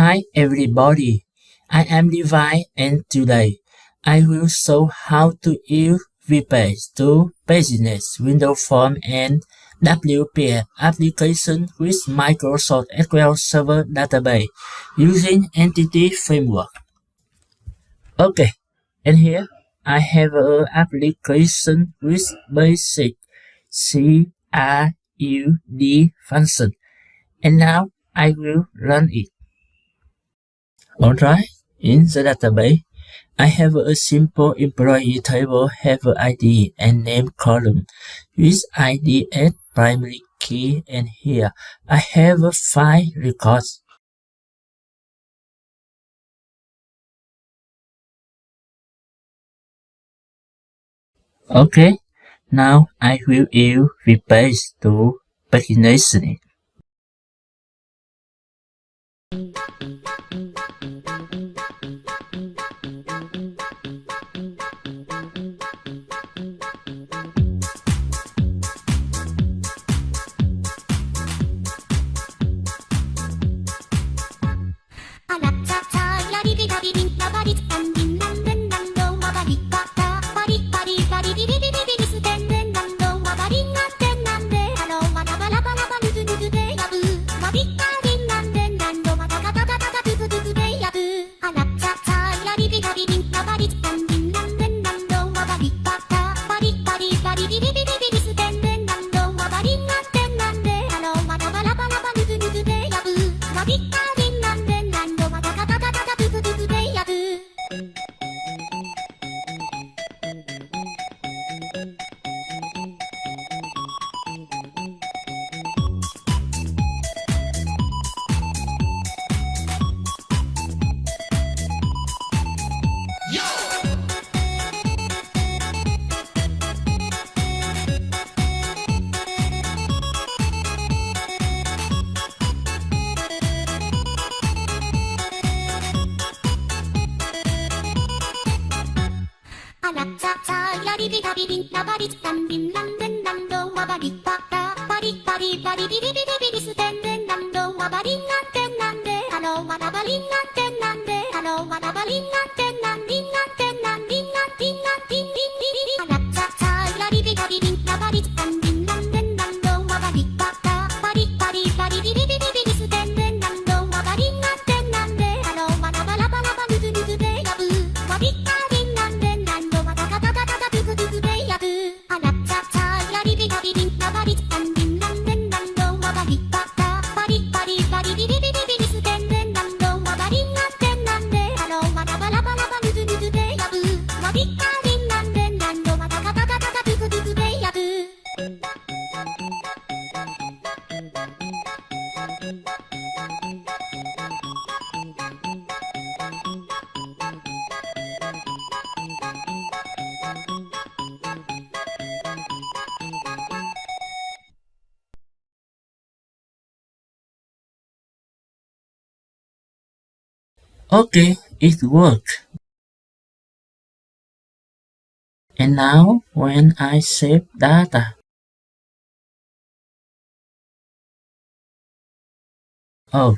Hi everybody, I am Levi and today I will show how to use VPage to Business Windows Form and WPF application with Microsoft SQL Server Database using Entity Framework. Okay, and here I have an application with basic CRUD function and now I will run it. Alright, in the database, I have a simple employee table have ID and name column with ID as primary key, and here I have 5 records. Okay, now I will use VPage to pagination it. Okay, it worked. And now when I save data, oh,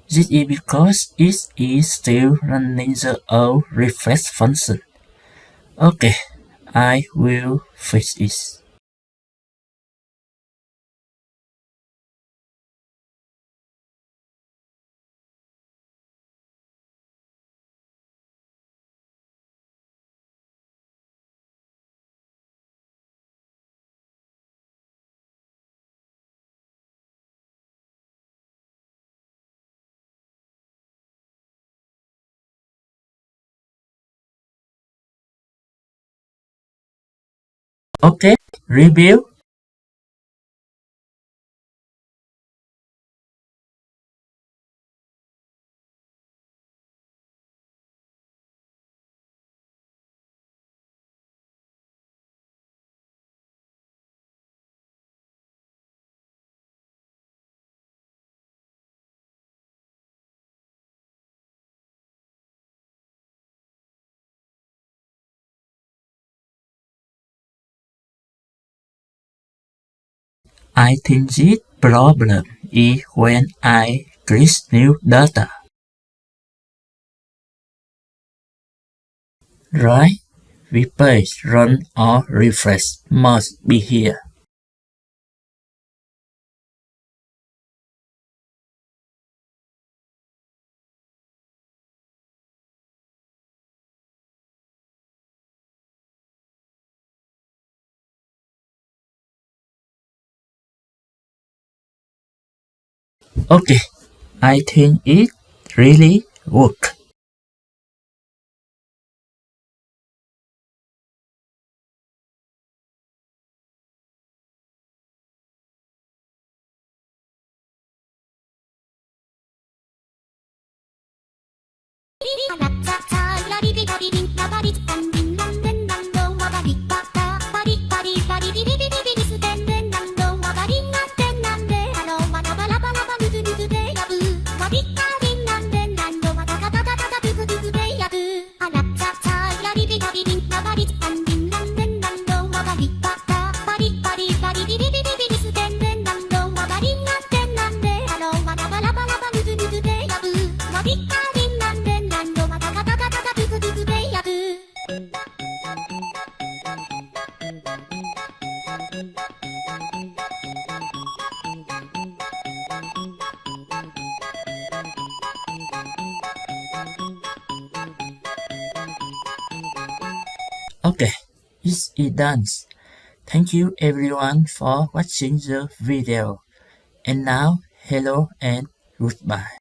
this is because it is still running the old refresh function. Okay, I will fix it. Okay, rebuild. I think this problem is when I create new data. Right? Replace, run, or refresh must be here. Okay, I think it really worked. Okay, it's done. Thank you everyone for watching the video. And now, hello and goodbye.